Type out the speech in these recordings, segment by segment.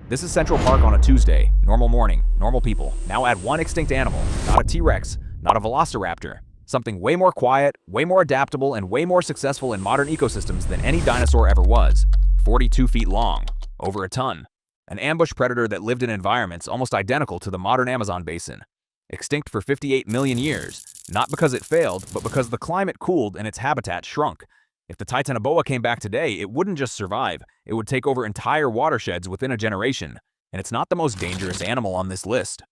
This is Central Park on a Tuesday. Normal morning, normal people. Now add one extinct animal. Not a T-Rex, not a velociraptor. Something way more quiet, way more adaptable, and way more successful in modern ecosystems than any dinosaur ever was. 42 feet long. Over a ton. An ambush predator that lived in environments almost identical to the modern Amazon basin. Extinct for 58 million years. Not because it failed, but because the climate cooled and its habitat shrunk. If the Titanoboa came back today, it wouldn't just survive, it would take over entire watersheds within a generation. And it's not the most dangerous animal on this list.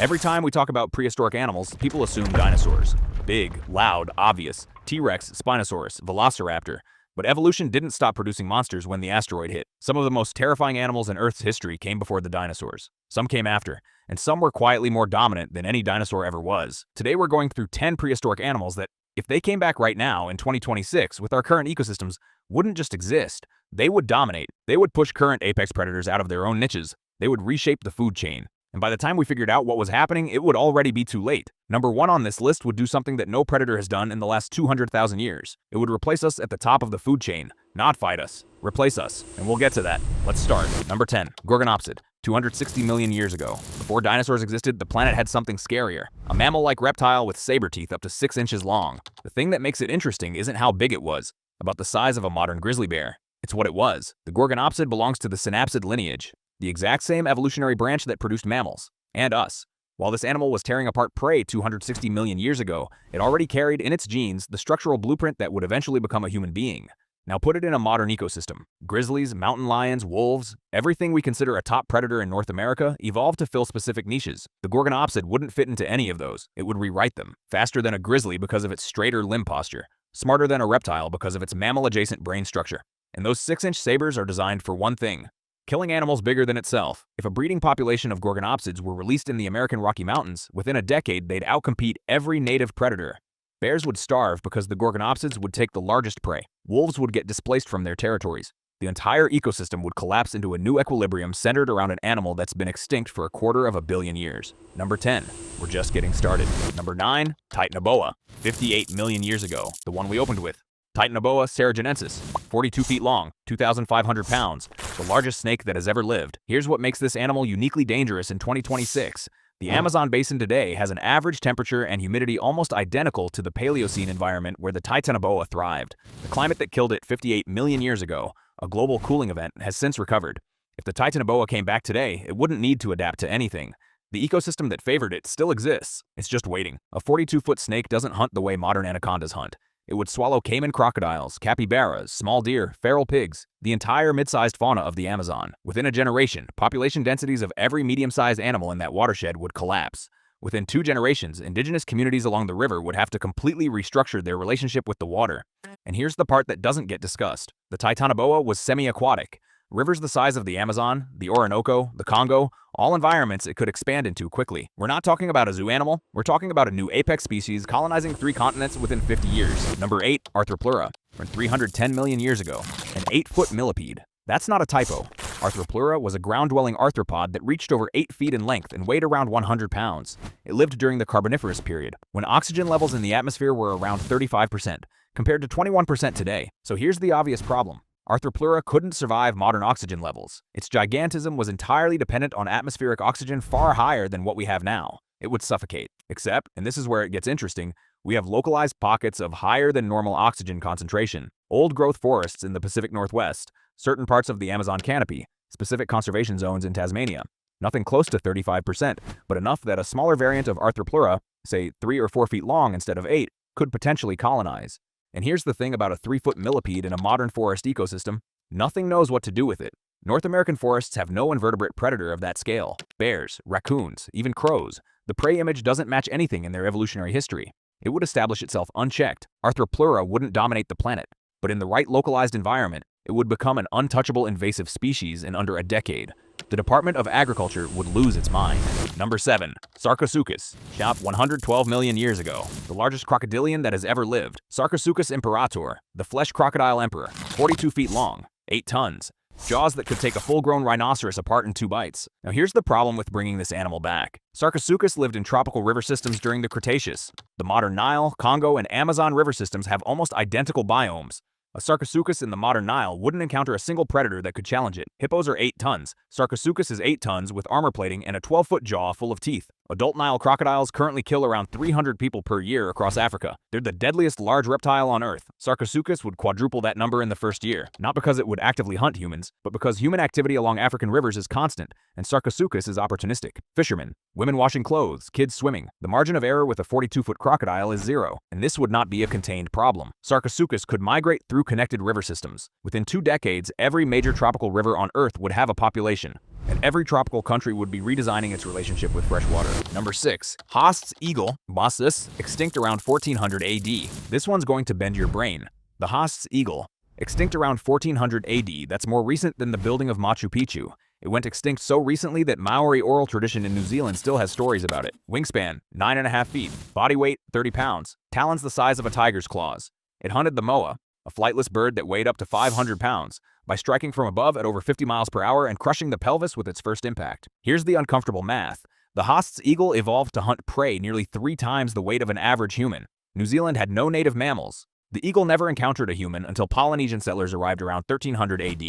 Every time we talk about prehistoric animals, people assume dinosaurs. Big, loud, obvious. T-Rex, Spinosaurus, Velociraptor. But evolution didn't stop producing monsters when the asteroid hit. Some of the most terrifying animals in Earth's history came before the dinosaurs. Some came after, and some were quietly more dominant than any dinosaur ever was. Today we're going through 10 prehistoric animals that, if they came back right now in 2026 with our current ecosystems, wouldn't just exist. They would dominate. They would push current apex predators out of their own niches. They would reshape the food chain. And by the time we figured out what was happening, it would already be too late. Number 1 on this list would do something that no predator has done in the last 200,000 years. It would replace us at the top of the food chain. Not fight us. Replace us. And we'll get to that. Let's start. Number 10. Gorgonopsid. 260 million years ago. Before dinosaurs existed, the planet had something scarier. A mammal-like reptile with saber teeth up to 6 inches long. The thing that makes it interesting isn't how big it was, about the size of a modern grizzly bear. It's what it was. The Gorgonopsid belongs to the synapsid lineage, the exact same evolutionary branch that produced mammals, and us. While this animal was tearing apart prey 260 million years ago, it already carried in its genes the structural blueprint that would eventually become a human being. Now put it in a modern ecosystem. Grizzlies, mountain lions, wolves, everything we consider a top predator in North America evolved to fill specific niches. The Gorgonopsid wouldn't fit into any of those. It would rewrite them. Faster than a grizzly because of its straighter limb posture. Smarter than a reptile because of its mammal-adjacent brain structure. And those 6-inch sabers are designed for one thing: killing animals bigger than itself. If a breeding population of Gorgonopsids were released in the American Rocky Mountains, within a decade they'd outcompete every native predator. Bears would starve because the Gorgonopsids would take the largest prey. Wolves would get displaced from their territories. The entire ecosystem would collapse into a new equilibrium centered around an animal that's been extinct for 250 million years. Number 10. We're just getting started. Number 9. Titanoboa. 58 million years ago. The one we opened with. Titanoboa ceruginoensis, 42 feet long, 2,500 pounds, the largest snake that has ever lived. Here's what makes this animal uniquely dangerous in 2026. The Amazon basin today has an average temperature and humidity almost identical to the Paleocene environment where the Titanoboa thrived. The climate that killed it 58 million years ago, a global cooling event, has since recovered. If the Titanoboa came back today, it wouldn't need to adapt to anything. The ecosystem that favored it still exists. It's just waiting. A 42-foot snake doesn't hunt the way modern anacondas hunt. It would swallow caiman crocodiles, capybaras, small deer, feral pigs, the entire mid-sized fauna of the Amazon. Within a generation, population densities of every medium-sized animal in that watershed would collapse. Within 2 generations, indigenous communities along the river would have to completely restructure their relationship with the water. And here's the part that doesn't get discussed. The Titanoboa was semi-aquatic. Rivers the size of the Amazon, the Orinoco, the Congo, all environments it could expand into quickly. We're not talking about a zoo animal, we're talking about a new apex species colonizing 3 continents within 50 years. Number 8, Arthropleura, from 310 million years ago, an 8-foot millipede. That's not a typo. Arthropleura was a ground-dwelling arthropod that reached over 8 feet in length and weighed around 100 pounds. It lived during the Carboniferous period, when oxygen levels in the atmosphere were around 35%, compared to 21% today. So here's the obvious problem. Arthropleura couldn't survive modern oxygen levels. Its gigantism was entirely dependent on atmospheric oxygen far higher than what we have now. It would suffocate. Except, and this is where it gets interesting, we have localized pockets of higher than normal oxygen concentration, old-growth forests in the Pacific Northwest, certain parts of the Amazon canopy, specific conservation zones in Tasmania. Nothing close to 35%, but enough that a smaller variant of Arthropleura, say 3 or 4 feet long instead of 8, could potentially colonize. And here's the thing about a 3-foot millipede in a modern forest ecosystem: nothing knows what to do with it. North American forests have no invertebrate predator of that scale. Bears, raccoons, even crows. The prey image doesn't match anything in their evolutionary history. It would establish itself unchecked. Arthropleura wouldn't dominate the planet, but in the right localized environment, it would become an untouchable invasive species in under a decade. The Department of Agriculture would lose its mind. Number 7. Sarcosuchus, shot 112 million years ago, the largest crocodilian that has ever lived. Sarcosuchus imperator, the flesh crocodile emperor, 42 feet long, 8 tons, jaws that could take a full-grown rhinoceros apart in 2 bites. Now here's the problem with bringing this animal back. Sarcosuchus lived in tropical river systems during the Cretaceous. The modern Nile, Congo, and Amazon river systems have almost identical biomes. A Sarcosuchus in the modern Nile wouldn't encounter a single predator that could challenge it. Hippos are 8 tons. Sarcosuchus is 8 tons with armor plating and a 12-foot jaw full of teeth. Adult Nile crocodiles currently kill around 300 people per year across Africa. They're the deadliest large reptile on Earth. Sarcosuchus would quadruple that number in the first year, not because it would actively hunt humans, but because human activity along African rivers is constant, and Sarcosuchus is opportunistic. Fishermen, women washing clothes, kids swimming. The margin of error with a 42-foot crocodile is 0, and this would not be a contained problem. Sarcosuchus could migrate through connected river systems. Within 2 decades, every major tropical river on Earth would have a population, and every tropical country would be redesigning its relationship with fresh water. Number 6. Haast's eagle, Bossus, extinct around 1400 AD. This one's going to bend your brain. The Haast's eagle, extinct around 1400 AD, that's more recent than the building of Machu Picchu. It went extinct so recently that Maori oral tradition in New Zealand still has stories about it. Wingspan, 9.5 feet. Body weight, 30 pounds. Talons the size of a tiger's claws. It hunted the moa, a flightless bird that weighed up to 500 pounds, by striking from above at over 50 miles per hour and crushing the pelvis with its first impact. Here's the uncomfortable math. The Haast's eagle evolved to hunt prey nearly 3 times the weight of an average human. New Zealand had no native mammals. The eagle never encountered a human until Polynesian settlers arrived around 1300 AD,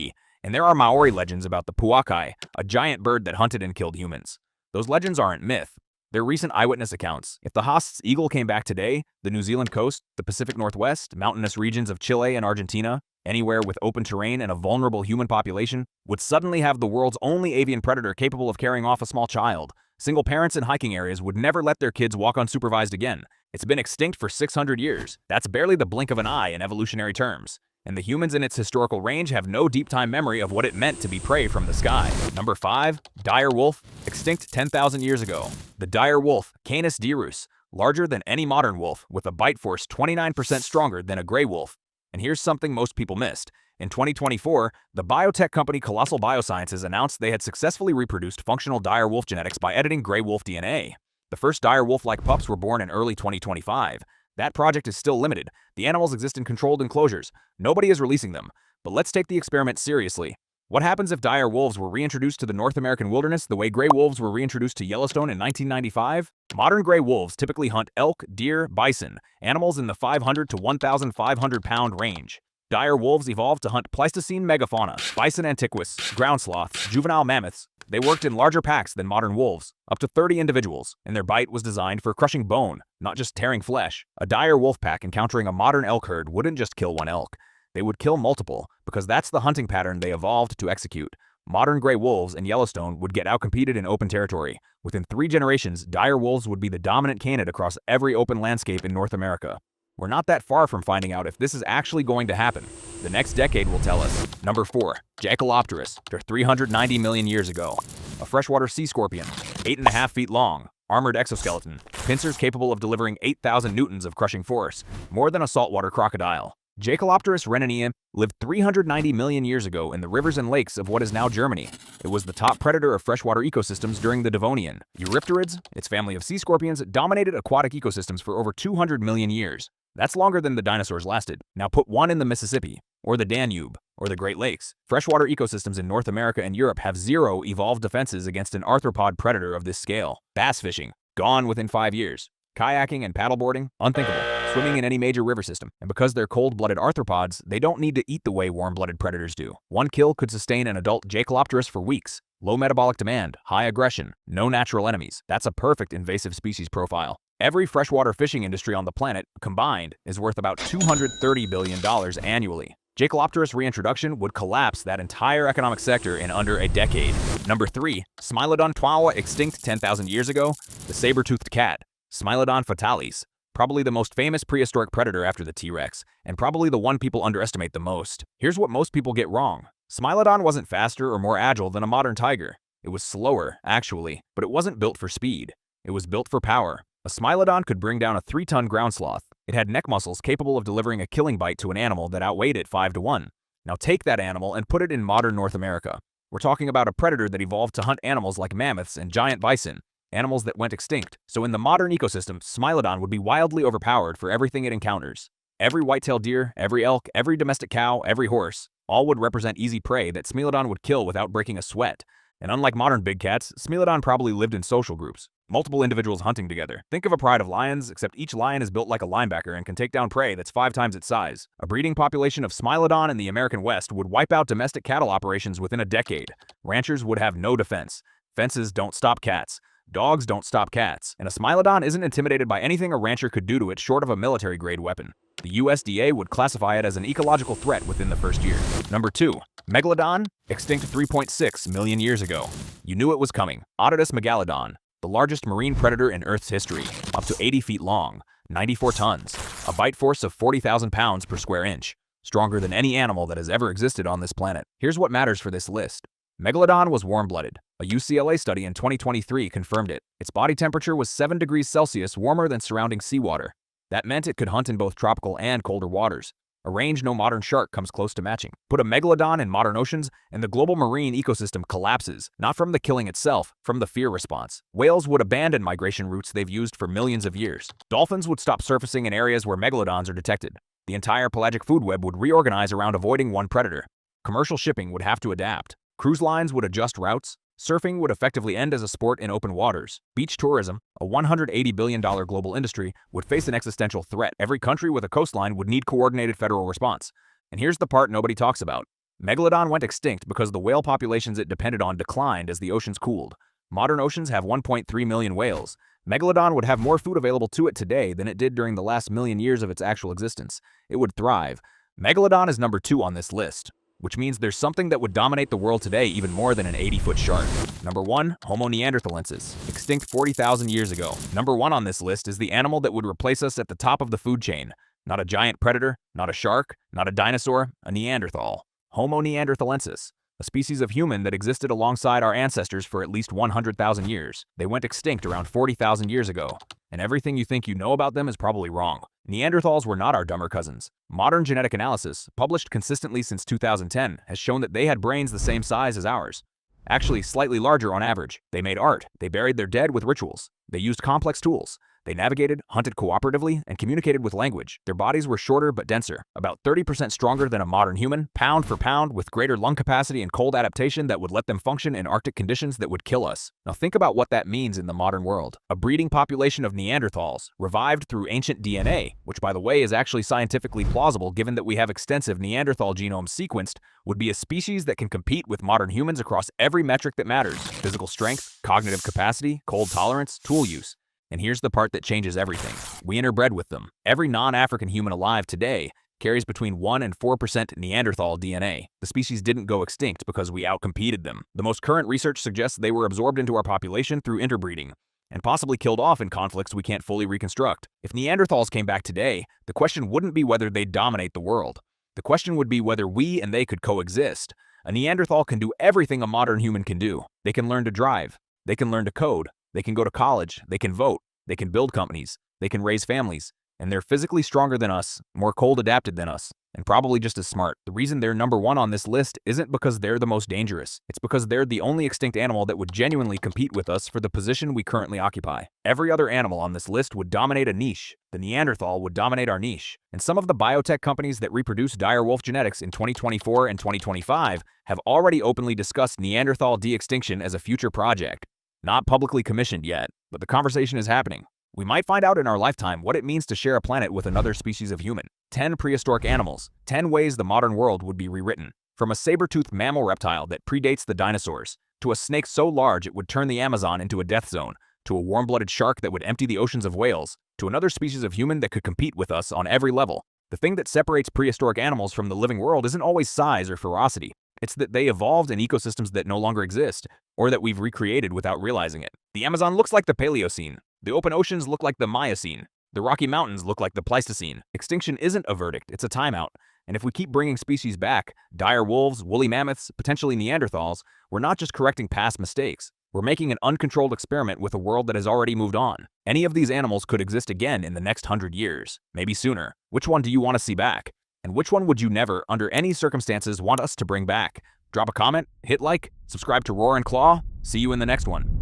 and there are Maori legends about the puakai, a giant bird that hunted and killed humans. Those legends aren't myth. They're recent eyewitness accounts. If the Haast's eagle came back today, the New Zealand coast, the Pacific Northwest, mountainous regions of Chile and Argentina, anywhere with open terrain and a vulnerable human population, would suddenly have the world's only avian predator capable of carrying off a small child. Single parents in hiking areas would never let their kids walk unsupervised again. It's been extinct for 600 years. That's barely the blink of an eye in evolutionary terms. And the humans in its historical range have no deep-time memory of what it meant to be prey from the sky. Number 5. Dire wolf, extinct 10,000 years ago. The dire wolf, Canis dirus, larger than any modern wolf, with a bite force 29% stronger than a gray wolf. And here's something most people missed. In 2024, the biotech company Colossal Biosciences announced they had successfully reproduced functional dire wolf genetics by editing gray wolf DNA. The first dire wolf-like pups were born in early 2025. That project is still limited. The animals exist in controlled enclosures. Nobody is releasing them. But let's take the experiment seriously. What happens if dire wolves were reintroduced to the North American wilderness the way gray wolves were reintroduced to Yellowstone in 1995? Modern gray wolves typically hunt elk, deer, bison, animals in the 500 to 1,500 pound range. Dire wolves evolved to hunt Pleistocene megafauna, bison antiquus, ground sloths, juvenile mammoths. They worked in larger packs than modern wolves, up to 30 individuals, and their bite was designed for crushing bone, not just tearing flesh. A dire wolf pack encountering a modern elk herd wouldn't just kill one elk. They would kill multiple, because that's the hunting pattern they evolved to execute. Modern gray wolves in Yellowstone would get outcompeted in open territory. Within 3 generations, dire wolves would be the dominant canid across every open landscape in North America. We're not that far from finding out if this is actually going to happen. The next decade will tell us. Number 4. Jaekelopterus, 390 million years ago. A freshwater sea scorpion, 8.5 feet long, armored exoskeleton, pincers capable of delivering 8,000 newtons of crushing force, more than a saltwater crocodile. Jaekelopterus renanii lived 390 million years ago in the rivers and lakes of what is now Germany. It was the top predator of freshwater ecosystems during the Devonian. Eurypterids, its family of sea scorpions, dominated aquatic ecosystems for over 200 million years. That's longer than the dinosaurs lasted. Now put one in the Mississippi, or the Danube, or the Great Lakes. Freshwater ecosystems in North America and Europe have 0 evolved defenses against an arthropod predator of this scale. Bass fishing, gone within 5 years. Kayaking and paddleboarding, unthinkable. Swimming in any major river system. And because they're cold-blooded arthropods, they don't need to eat the way warm-blooded predators do. One kill could sustain an adult Jaekelopterus for weeks. Low metabolic demand, high aggression, no natural enemies. That's a perfect invasive species profile. Every freshwater fishing industry on the planet, combined, is worth about $230 billion annually. Jaekelopterus reintroduction would collapse that entire economic sector in under a decade. Number 3. Smilodon twawa, extinct 10,000 years ago. The saber-toothed cat. Smilodon fatalis. Probably the most famous prehistoric predator after the T-Rex, and probably the one people underestimate the most. Here's what most people get wrong. Smilodon wasn't faster or more agile than a modern tiger. It was slower, actually, but it wasn't built for speed. It was built for power. A Smilodon could bring down a 3-ton ground sloth. It had neck muscles capable of delivering a killing bite to an animal that outweighed it 5 to 1. Now take that animal and put it in modern North America. We're talking about a predator that evolved to hunt animals like mammoths and giant bison, animals that went extinct. So in the modern ecosystem, Smilodon would be wildly overpowered for everything it encounters. Every white-tailed deer, every elk, every domestic cow, every horse, all would represent easy prey that Smilodon would kill without breaking a sweat. And unlike modern big cats, Smilodon probably lived in social groups, multiple individuals hunting together. Think of a pride of lions, except each lion is built like a linebacker and can take down prey that's 5 times its size. A breeding population of Smilodon in the American West would wipe out domestic cattle operations within a decade. Ranchers would have no defense. Fences don't stop cats. Dogs don't stop cats. And a Smilodon isn't intimidated by anything a rancher could do to it short of a military-grade weapon. The USDA would classify it as an ecological threat within the first year. Number 2. Megalodon, extinct 3.6 million years ago. You knew it was coming. Megalodon, the largest marine predator in Earth's history, up to 80 feet long, 94 tons, a bite force of 40,000 pounds per square inch, stronger than any animal that has ever existed on this planet. Here's what matters for this list. Megalodon was warm-blooded. A UCLA study in 2023 confirmed it. Its body temperature was 7 degrees Celsius warmer than surrounding seawater. That meant it could hunt in both tropical and colder waters, a range no modern shark comes close to matching. Put a megalodon in modern oceans, and the global marine ecosystem collapses, not from the killing itself, from the fear response. Whales would abandon migration routes they've used for millions of years. Dolphins would stop surfacing in areas where megalodons are detected. The entire pelagic food web would reorganize around avoiding one predator. Commercial shipping would have to adapt. Cruise lines would adjust routes. Surfing would effectively end as a sport in open waters. Beach tourism, a $180 billion global industry, would face an existential threat. Every country with a coastline would need coordinated federal response. And here's the part nobody talks about. Megalodon went extinct because the whale populations it depended on declined as the oceans cooled. Modern oceans have 1.3 million whales. Megalodon would have more food available to it today than it did during the last million years of its actual existence. It would thrive. Megalodon is number 2 on this list, which means there's something that would dominate the world today even more than an 80-foot shark. Number 1, Homo Neanthertalensis, extinct 40,000 years ago. Number 1 on this list is the animal that would replace us at the top of the food chain. Not a giant predator, not a shark, not a dinosaur, a Neanderthal. Homo Neanthertalensis, a species of human that existed alongside our ancestors for at least 100,000 years. They went extinct around 40,000 years ago, and everything you think you know about them is probably wrong. Neanderthals were not our dumber cousins. Modern genetic analysis, published consistently since 2010, has shown that they had brains the same size as ours. Actually, slightly larger on average. They made art. They buried their dead with rituals. They used complex tools. They navigated, hunted cooperatively, and communicated with language. Their bodies were shorter but denser, about 30% stronger than a modern human, pound for pound, with greater lung capacity and cold adaptation that would let them function in Arctic conditions that would kill us. Now think about what that means in the modern world. A breeding population of Neanderthals, revived through ancient DNA, which by the way is actually scientifically plausible given that we have extensive Neanderthal genomes sequenced, would be a species that can compete with modern humans across every metric that matters: physical strength, cognitive capacity, cold tolerance, tool use. And here's the part that changes everything. We interbred with them. Every non-African human alive today carries between 1 and 4% Neanderthal DNA. The species didn't go extinct because we outcompeted them. The most current research suggests they were absorbed into our population through interbreeding, and possibly killed off in conflicts we can't fully reconstruct. If Neanderthals came back today, the question wouldn't be whether they'd dominate the world. The question would be whether we and they could coexist. A Neanderthal can do everything a modern human can do. They can learn to drive. They can learn to code. They can go to college, they can vote, they can build companies, they can raise families, and they're physically stronger than us, more cold adapted than us, and probably just as smart. The reason they're number 1 on this list isn't because they're the most dangerous. It's because they're the only extinct animal that would genuinely compete with us for the position we currently occupy. Every other animal on this list would dominate a niche. The Neanderthal would dominate our niche. And some of the biotech companies that reproduce dire wolf genetics in 2024 and 2025 have already openly discussed Neanderthal de-extinction as a future project. Not publicly commissioned yet, but the conversation is happening. We might find out in our lifetime what it means to share a planet with another species of human. 10 prehistoric animals, 10 ways the modern world would be rewritten. From a saber-toothed mammal-reptile that predates the dinosaurs, to a snake so large it would turn the Amazon into a death zone, to a warm-blooded shark that would empty the oceans of whales, to another species of human that could compete with us on every level. The thing that separates prehistoric animals from the living world isn't always size or ferocity. It's that they evolved in ecosystems that no longer exist, or that we've recreated without realizing it. The Amazon looks like the Paleocene. The open oceans look like the Miocene. The Rocky Mountains look like the Pleistocene. Extinction isn't a verdict, it's a timeout. And if we keep bringing species back, dire wolves, woolly mammoths, potentially Neanderthals, we're not just correcting past mistakes. We're making an uncontrolled experiment with a world that has already moved on. Any of these animals could exist again in the next 100 years, maybe sooner. Which one do you want to see back? And which one would you never, under any circumstances, want us to bring back? Drop a comment, hit like, subscribe to Roar and Claw. See you in the next one.